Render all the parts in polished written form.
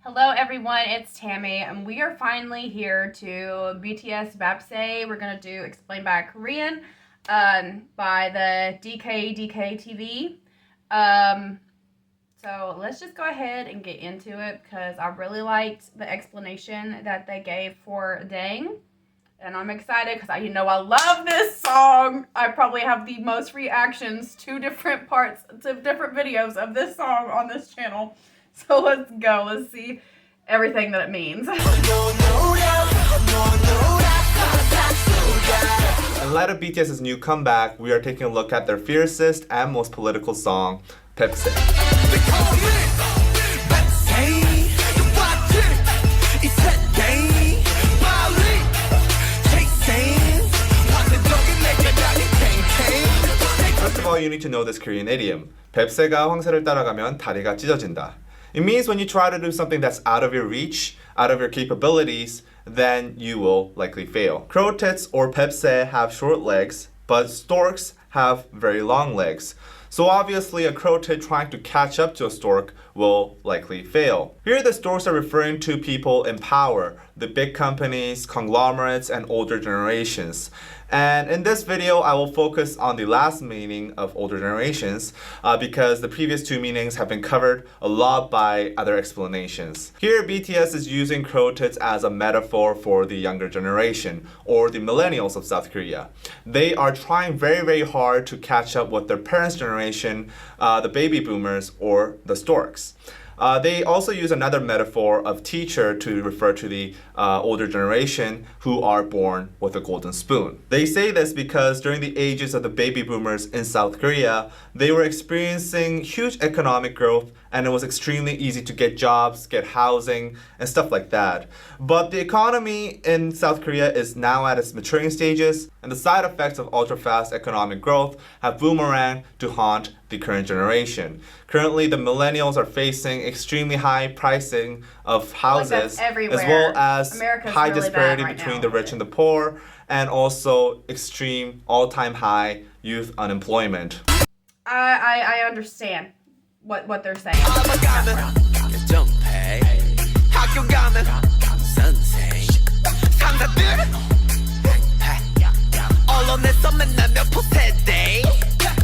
Hello everyone, it's Tammy, and we are finally here to BTS BAEPSAE. We're gonna do Explained by Korean by the DK TV. So let's just go ahead and get into it because I really liked the explanation that they gave for Dang. And I'm excited because I love this song. I probably have the most reactions to different parts, to different videos of this song on this channel. So let's go. Let's see everything that it means. In light of BTS's new comeback, we are taking a look at their fiercest and most political song, BAEPSAE. First of all, you need to know this Korean idiom. 뱁새가 황새를 따라가면 다리가 찢어진다. It means when you try to do something that's out of your reach, out of your capabilities, then you will likely fail. Crow tits or BAEPSAE have short legs, but storks have very long legs. So obviously a crow tit trying to catch up to a stork will likely fail. Here the storks are referring to people in power, the big companies, conglomerates, and older generations. And in this video, I will focus on the last meaning of older generations because the previous two meanings have been covered a lot by other explanations. Here, BTS is using crow tits as a metaphor for the younger generation, or the millennials of South Korea. They are trying very hard to catch up with their parents' generation, the baby boomers, or the storks. They also use another metaphor of teacher to refer to the older generation who are born with a golden spoon. They say this because during the ages of the baby boomers in South Korea, they were experiencing huge economic growth and it was extremely easy to get jobs, get housing, and stuff like that. But the economy in South Korea is now at its maturing stages, and the side effects of ultra-fast economic growth have boomeranged to haunt the current generation. Currently, the millennials are facing extremely high pricing of houses, as well as America's high really disparity bad right between now. the rich and the poor, and also extreme all-time high youth unemployment. I understand what they're saying.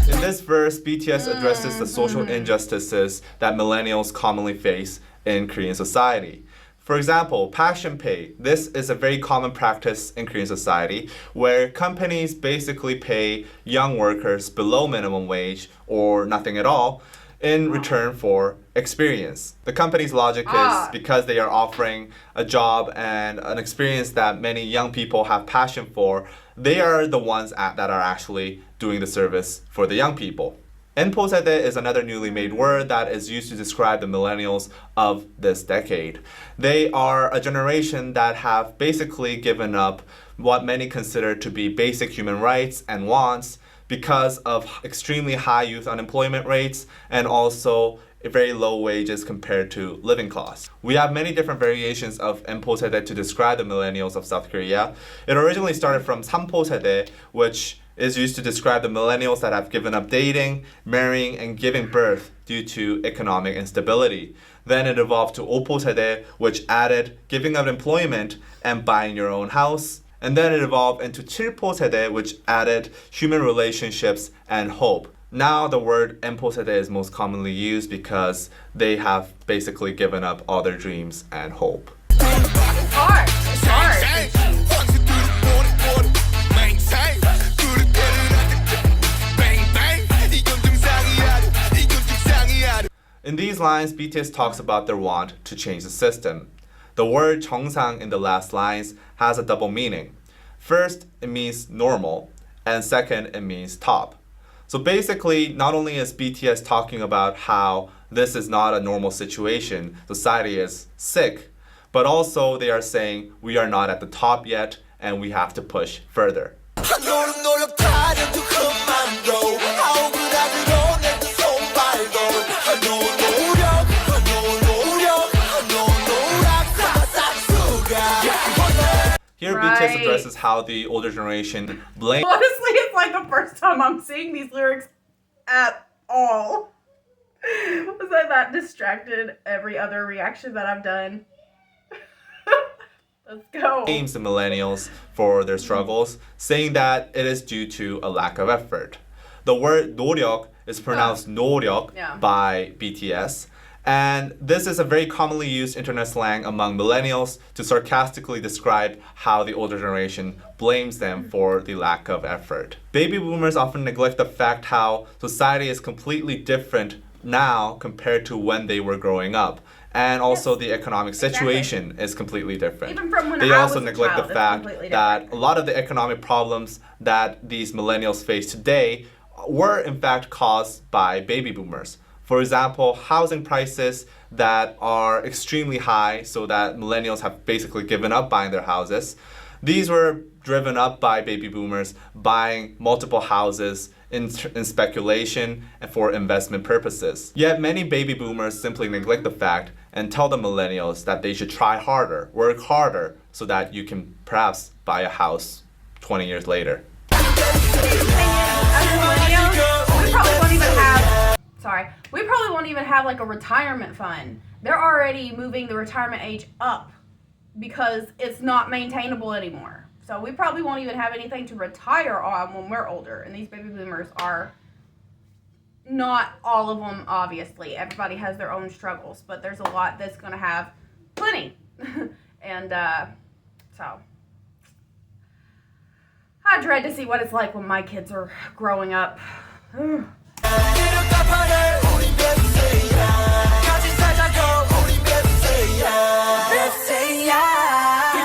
In this verse, BTS addresses the social injustices that millennials commonly face in Korean society. For example, passion pay. This is a very common practice in Korean society where companies basically pay young workers below minimum wage or nothing at all in return for experience. The company's logic is because they are offering a job and an experience that many young people have passion for, they are the ones that are actually doing the service for the young people. Enposede is another newly made word that is used to describe the millennials of this decade. They are a generation that have basically given up what many consider to be basic human rights and wants because of extremely high youth unemployment rates and also very low wages compared to living costs. We have many different variations of Enposede to describe the millennials of South Korea. It originally started from Samposede, which is used to describe the millennials that have given up dating, marrying, and giving birth due to economic instability. Then it evolved to Oposede, which added giving up employment and buying your own house. And then it evolved into Chilposede, which added human relationships and hope. Now the word Enposede is most commonly used because they have basically given up all their dreams and hope. It's hard. It's hard. In these lines, BTS talks about their want to change the system. The word 정상 in the last lines has a double meaning. First, it means normal, and second, it means top. So basically, not only is BTS talking about how this is not a normal situation, society is sick, but also they are saying we are not at the top yet and we have to push further. Here, BTS addresses how the older generation blame. Honestly, it's like the first time I'm seeing these lyrics at all. Was I that distracted every other reaction that I've done? Let's go. Blames the millennials for their struggles, saying that it is due to a lack of effort. The word 노력 is pronounced 노력 Yeah. by BTS. And this is a very commonly used internet slang among millennials to sarcastically describe how the older generation blames them for the lack of effort. Baby boomers often neglect the fact how society is completely different now compared to when they were growing up. And also Yes, the economic situation is completely different. Even from when They I also was a neglect child, the it's fact completely that different. a lot of the economic problems that these millennials face today were in fact caused by baby boomers. For example, housing prices that are extremely high, so that millennials have basically given up buying their houses. These were driven up by baby boomers buying multiple houses in speculation and for investment purposes. Yet many baby boomers simply neglect the fact and tell the millennials that they should try harder, work harder, so that you can perhaps buy a house 20 years later. We probably won't even have like a retirement fund. They're already moving the retirement age up because it's not maintainable anymore. So we probably won't even have anything to retire on when we're older. And these baby boomers are not all of them, obviously. Everybody has their own struggles, but there's a lot that's going to have plenty. And so I dread to see what it's like when my kids are growing up.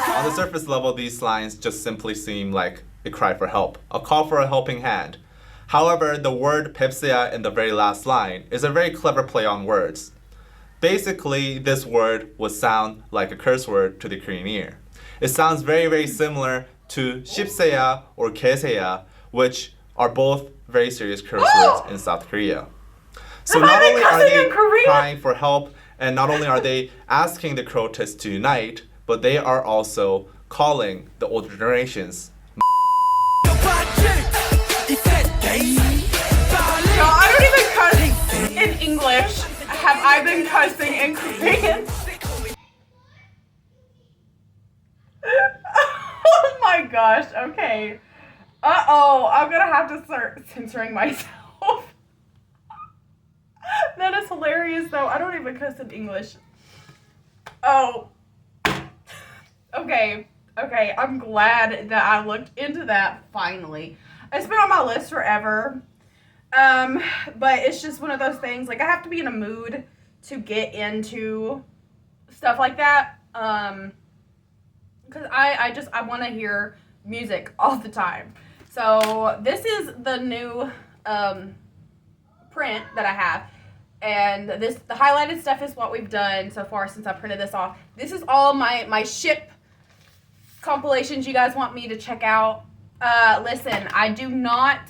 On the surface level, these lines just simply seem like a cry for help, a call for a helping hand. However, the word BAEPSAE in the very last line is a very clever play on words. Basically, this word would sound like a curse word to the Korean ear. It sounds very, very similar to shipseya or 개세야, which are both very serious curse words in South Korea. So not only are they crying for help, and not only are they asking the protests to unite, but they are also calling the older generations. No, I don't even cuss in English. Have I been cussing in Korean? Oh my gosh, okay. Uh-oh, I'm gonna have to start censoring myself. That is hilarious though. I don't even cuss in English. Oh. Okay, I'm glad that I looked into that finally. It's been on my list forever. But it's just one of those things, like I have to be in a mood to get into stuff like that. Cause I want to hear music all the time. So this is the new, print that I have. And the highlighted stuff is what we've done so far since I printed this off. This is all my ship compilations you guys want me to check out. Listen, I do not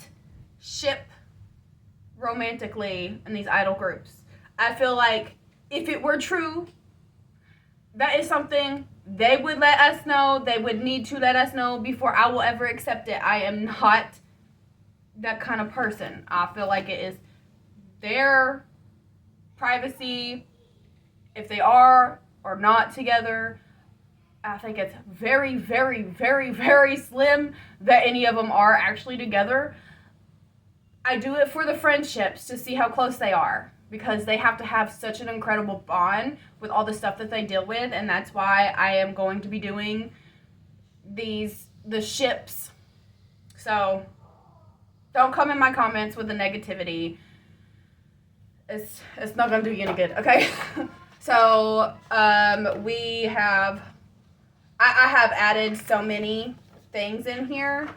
ship romantically in these idol groups. I feel like if it were true, that is something they would let us know. They would need to let us know before I will ever accept it. I am not that kind of person. I feel like it is their privacy if they are or not together. I think it's very, very, very, very slim that any of them are actually together. I do it for the friendships to see how close they are because they have to have such an incredible bond with all the stuff that they deal with, and that's why I am going to be doing the ships. So don't come in my comments with the negativity. It's not gonna do you any good, okay? So we have I have added so many things in here.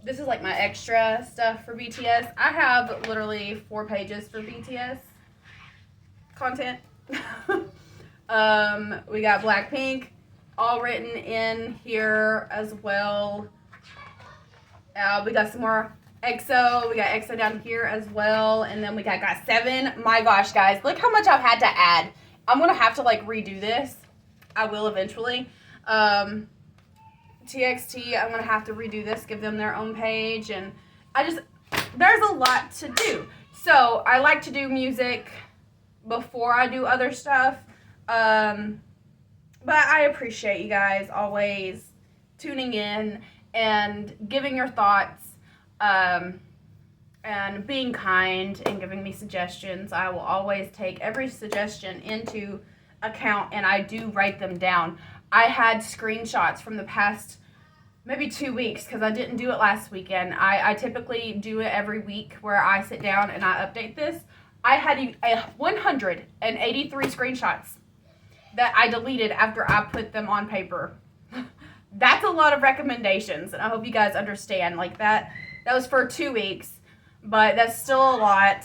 This is like my extra stuff for BTS. I have literally 4 pages for BTS content. We got Blackpink all written in here as well. We got some more EXO. We got EXO down here as well. And then we got GOT7. My gosh, guys. Look how much I've had to add. I'm going to have to, like, redo this. I will eventually. TXT, I'm going to have to redo this. Give them their own page. And there's a lot to do. So I like to do music before I do other stuff. But I appreciate you guys always tuning in and giving your thoughts, and being kind and giving me suggestions. I will always take every suggestion into account, and I do write them down. I had screenshots from the past maybe 2 weeks because I didn't do it last weekend. I typically do it every week where I sit down and I update this. I had 183 screenshots that I deleted after I put them on paper. That's a lot of recommendations, and I hope you guys understand. Like that was for 2 weeks, but that's still a lot.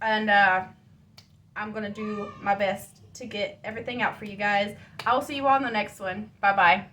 And I'm gonna do my best to get everything out for you guys. I will see you all in the next one. Bye bye.